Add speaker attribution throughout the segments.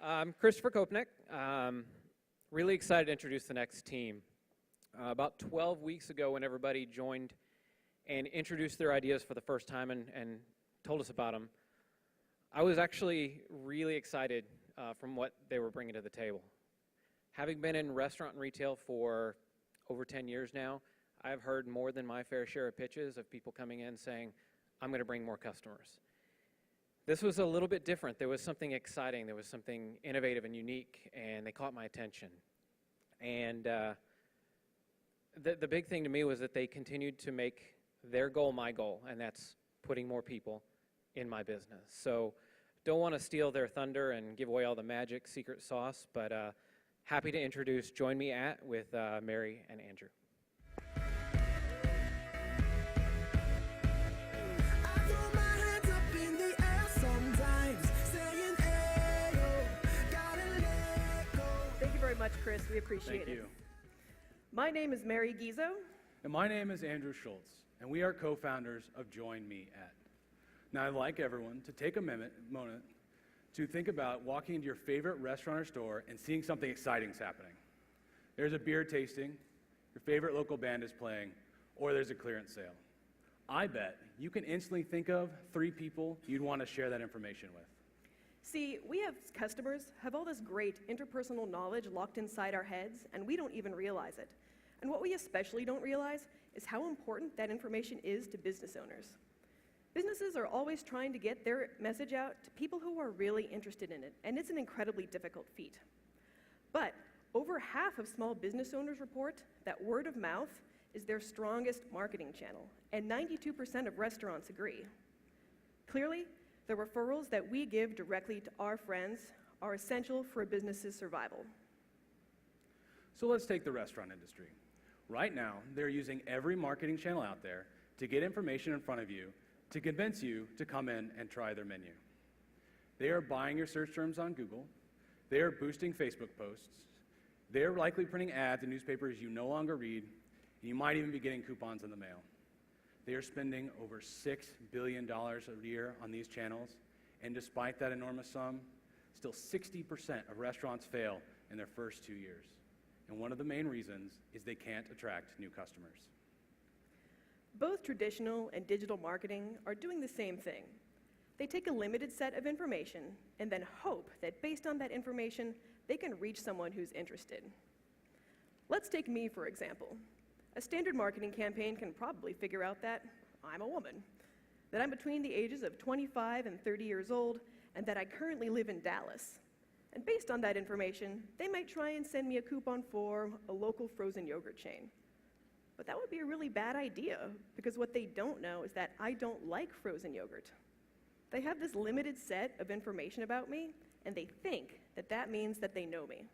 Speaker 1: I'm Christopher Kopnick. Really excited to introduce the next team. About 12 weeks ago, when everybody joined and introduced their ideas for the first time and told us about them, I was actually really excited from what they were bringing to the table. Having been in restaurant and retail for over 10 years now, I've heard more than my fair share of pitches of people coming in saying, I'm going to bring more customers. This was a little bit different. There was something exciting. There was something innovative and unique, and they caught my attention. And the big thing to me was that they continued to make their goal my goal, and that's putting more people in my business. So don't want to steal their thunder and give away all the magic secret sauce, but happy to introduce JoinMe with Mary and Andrew.
Speaker 2: Much, Chris. We appreciate it.
Speaker 3: Thank you.
Speaker 2: My name is Mary Gizzo.
Speaker 3: And my name is Andrew Schultz, and we are co-founders of JoinMe. Now, I'd like everyone to take a moment to think about walking into your favorite restaurant or store and seeing something exciting is happening. There's a beer tasting, your favorite local band is playing, or there's a clearance sale. I bet you can instantly think of 3 people you'd want to share that information with.
Speaker 2: See, we as customers have all this great interpersonal knowledge locked inside our heads, and we don't even realize it. And what we especially don't realize is how important that information is to business owners. Businesses are always trying to get their message out to people who are really interested in it, and it's an incredibly difficult feat. But over half of small business owners report that word of mouth is their strongest marketing channel, and 92% of restaurants agree. Clearly, the referrals that we give directly to our friends are essential for a business's survival.
Speaker 3: So let's take the restaurant industry. Right now, they're using every marketing channel out there to get information in front of you to convince you to come in and try their menu. They are buying your search terms on Google. They are boosting Facebook posts. They are likely printing ads in newspapers you no longer read, and you might even be getting coupons in the mail. They are spending over $6 billion a year on these channels, and despite that enormous sum, still 60% of restaurants fail in their first 2 years. And one of the main reasons is they can't attract new customers.
Speaker 2: Both traditional and digital marketing are doing the same thing. They take a limited set of information and then hope that based on that information, they can reach someone who's interested. Let's take me, for example. A standard marketing campaign can probably figure out that I'm a woman, that I'm between the ages of 25 and 30 years old, and that I currently live in Dallas. And based on that information, they might try and send me a coupon for a local frozen yogurt chain. But that would be a really bad idea, because what they don't know is that I don't like frozen yogurt. They have this limited set of information about me, and they think that that means that they know me.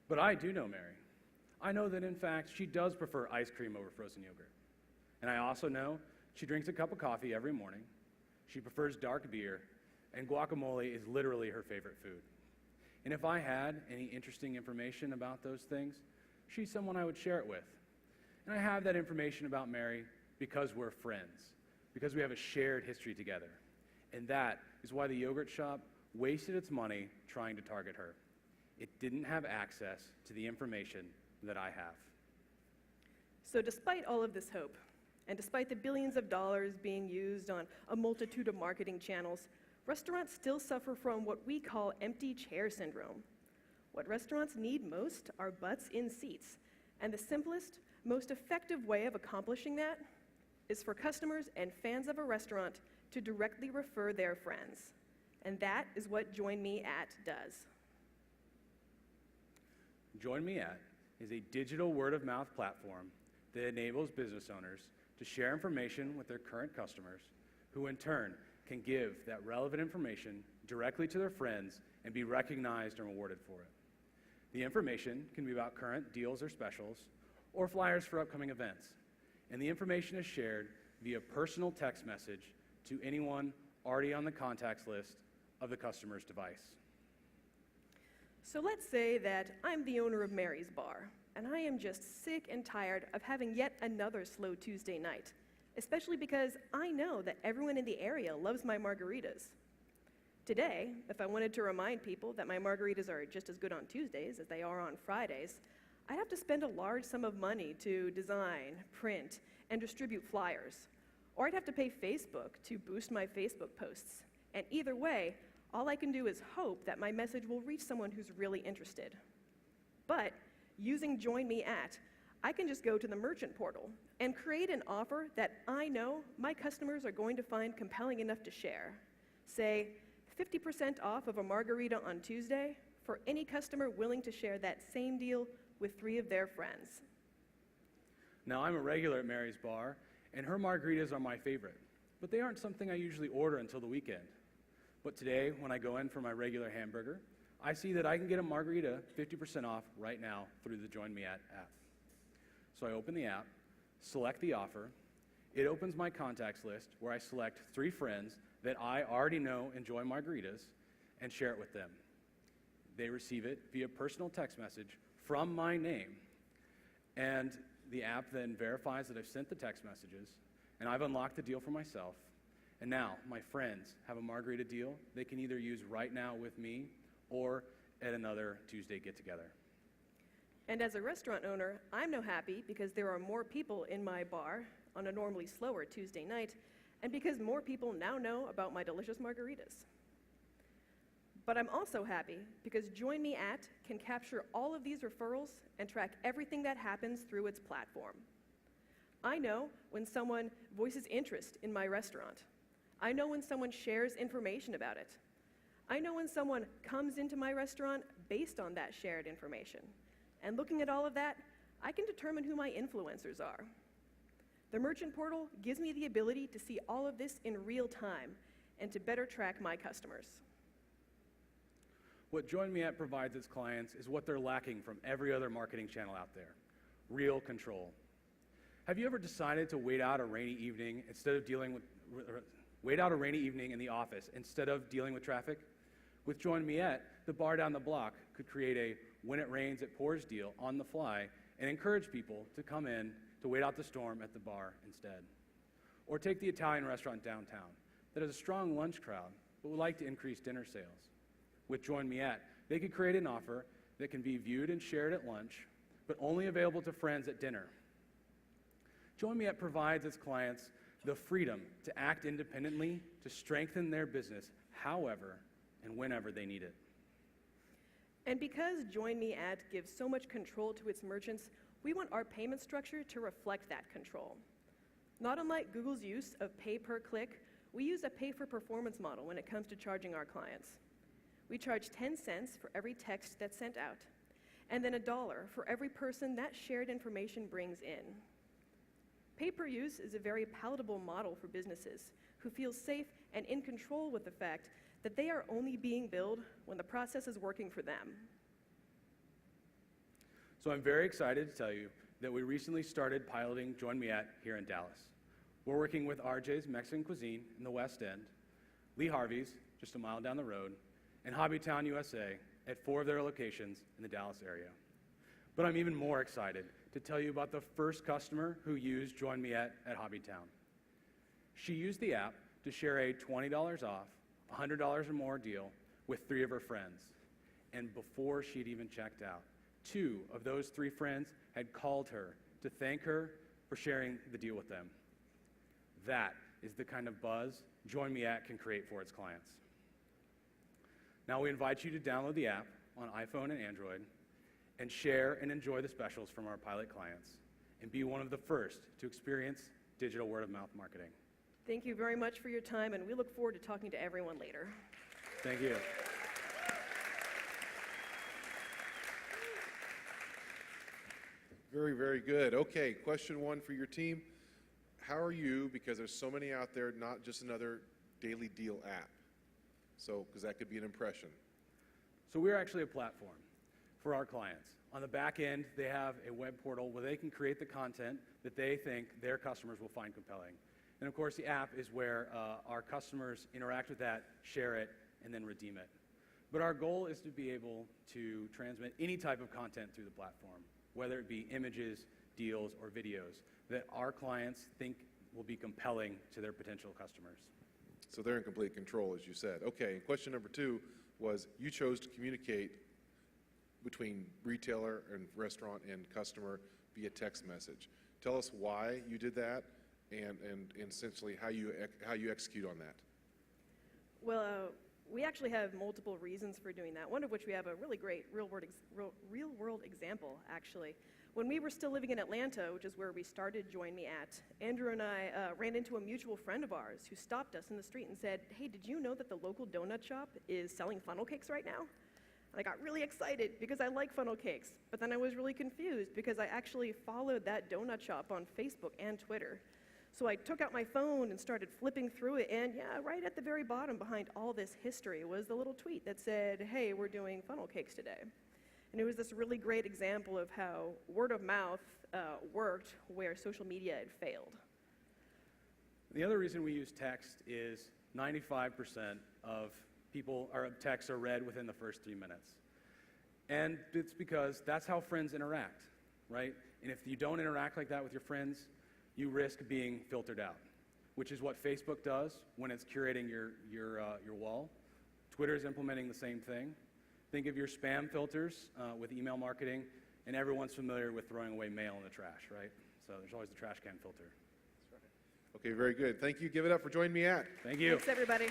Speaker 3: But I do know Mary. I know that, in fact, she does prefer ice cream over frozen yogurt. And I also know she drinks a cup of coffee every morning, she prefers dark beer, and guacamole is literally her favorite food. And if I had any interesting information about those things, she's someone I would share it with. And I have that information about Mary because we're friends, because we have a shared history together. And that is why the yogurt shop wasted its money trying to target her. It didn't have access to the information that I have.
Speaker 2: So despite all of this hope, and despite the billions of dollars being used on a multitude of marketing channels, restaurants still suffer from what we call empty chair syndrome. What restaurants need most are butts in seats, and the simplest, most effective way of accomplishing that is for customers and fans of a restaurant to directly refer their friends. And that is what JoinMe does.
Speaker 3: JoinMe is a digital word-of-mouth platform that enables business owners to share information with their current customers, who in turn can give that relevant information directly to their friends and be recognized and rewarded for it. The information can be about current deals or specials, or flyers for upcoming events. And the information is shared via personal text message to anyone already on the contacts list of the customer's device.
Speaker 2: So let's say that I'm the owner of Mary's Bar, and I am just sick and tired of having yet another slow Tuesday night, especially because I know that everyone in the area loves my margaritas. Today, if I wanted to remind people that my margaritas are just as good on Tuesdays as they are on Fridays, I'd have to spend a large sum of money to design, print, and distribute flyers. Or I'd have to pay Facebook to boost my Facebook posts. And either way, all I can do is hope that my message will reach someone who's really interested. But using JoinMe I can just go to the merchant portal and create an offer that I know my customers are going to find compelling enough to share. Say, 50% off of a margarita on Tuesday for any customer willing to share that same deal with 3 of their friends.
Speaker 3: Now, I'm a regular at Mary's Bar, and her margaritas are my favorite, but they aren't something I usually order until the weekend. But today, when I go in for my regular hamburger, I see that I can get a margarita 50% off right now through the JoinMe app. So I open the app, select the offer. It opens my contacts list where I select 3 friends that I already know enjoy margaritas and share it with them. They receive it via personal text message from my name, and the app then verifies that I've sent the text messages, and I've unlocked the deal for myself. And now my friends have a margarita deal they can either use right now with me or at another Tuesday get-together.
Speaker 2: And as a restaurant owner, I'm no happy because there are more people in my bar on a normally slower Tuesday night, and because more people now know about my delicious margaritas. But I'm also happy because JoinMe can capture all of these referrals and track everything that happens through its platform. I know when someone voices interest in my restaurant. I know when someone shares information about it. I know when someone comes into my restaurant based on that shared information. And looking at all of that, I can determine who my influencers are. The merchant portal gives me the ability to see all of this in real time and to better track my customers.
Speaker 3: What JoinMe provides its clients is what they're lacking from every other marketing channel out there: real control. Have you ever decided to wait out a rainy evening in the office instead of dealing with traffic? With JoinMe, the bar down the block could create a when it rains it pours deal on the fly and encourage people to come in to wait out the storm at the bar instead. Or take the Italian restaurant downtown that has a strong lunch crowd but would like to increase dinner sales. With JoinMe, they could create an offer that can be viewed and shared at lunch, but only available to friends at dinner. JoinMe provides its clients the freedom to act independently to strengthen their business however and whenever they need it.
Speaker 2: And because JoinMe gives so much control to its merchants, we want our payment structure to reflect that control. Not unlike Google's use of pay per click, we use a pay for performance model when it comes to charging our clients. We charge 10 cents for every text that's sent out, and then $1 for every person that shared information brings in. Pay per use is a very palatable model for businesses who feel safe and in control with the fact that they are only being billed when the process is working for them.
Speaker 3: So I'm very excited to tell you that we recently started piloting JoinMe here in Dallas. We're working with RJ's Mexican Cuisine in the West End, Lee Harvey's just a mile down the road, and Hobbytown USA at 4 of their locations in the Dallas area. But I'm even more excited to tell you about the first customer who used JoinMe at Hobbytown. She used the app to share a $20 off, $100 or more deal with 3 of her friends. And before she'd even checked out, 2 of those 3 friends had called her to thank her for sharing the deal with them. That is the kind of buzz JoinMe can create for its clients. Now we invite you to download the app on iPhone and Android and share and enjoy the specials from our pilot clients and be one of the first to experience digital word-of-mouth marketing.
Speaker 2: Thank you very much for your time, and we look forward to talking to everyone later.
Speaker 3: Thank you.
Speaker 4: Very, very good. Okay, question 1 for your team. How are you, because there's so many out there, not just another daily deal app? So, because that could be an impression.
Speaker 3: So we're actually a platform for our clients. On the back end, they have a web portal where they can create the content that they think their customers will find compelling. And of course, the app is where our customers interact with that, share it, and then redeem it. But our goal is to be able to transmit any type of content through the platform, whether it be images, deals, or videos that our clients think will be compelling to their potential customers.
Speaker 4: So they're in complete control, as you said. Okay, question number 2 was you chose to communicate between retailer and restaurant and customer via text message. Tell us why you did that and essentially how you execute on that.
Speaker 2: Well, we actually have multiple reasons for doing that, one of which we have a really great real-world example, actually. When we were still living in Atlanta, which is where we started JoinMe at, Andrew and I ran into a mutual friend of ours who stopped us in the street and said, "Hey, did you know that the local donut shop is selling funnel cakes right now?" And I got really excited because I like funnel cakes, but then I was really confused because I actually followed that donut shop on Facebook and Twitter. So I took out my phone and started flipping through it, and yeah, right at the very bottom behind all this history was the little tweet that said, "Hey, we're doing funnel cakes today." And it was this really great example of how word of mouth worked where social media had failed.
Speaker 3: The other reason we use text is 95% of texts are read within the first 3 minutes. And it's because that's how friends interact, right? And if you don't interact like that with your friends, you risk being filtered out, which is what Facebook does when it's curating your wall. Twitter is implementing the same thing. Think of your spam filters with email marketing, and everyone's familiar with throwing away mail in the trash, right? So there's always the trash can filter.
Speaker 4: Okay, very good. Thank you. Give it up for Join Me At.
Speaker 3: Thank you.
Speaker 2: Thanks, everybody.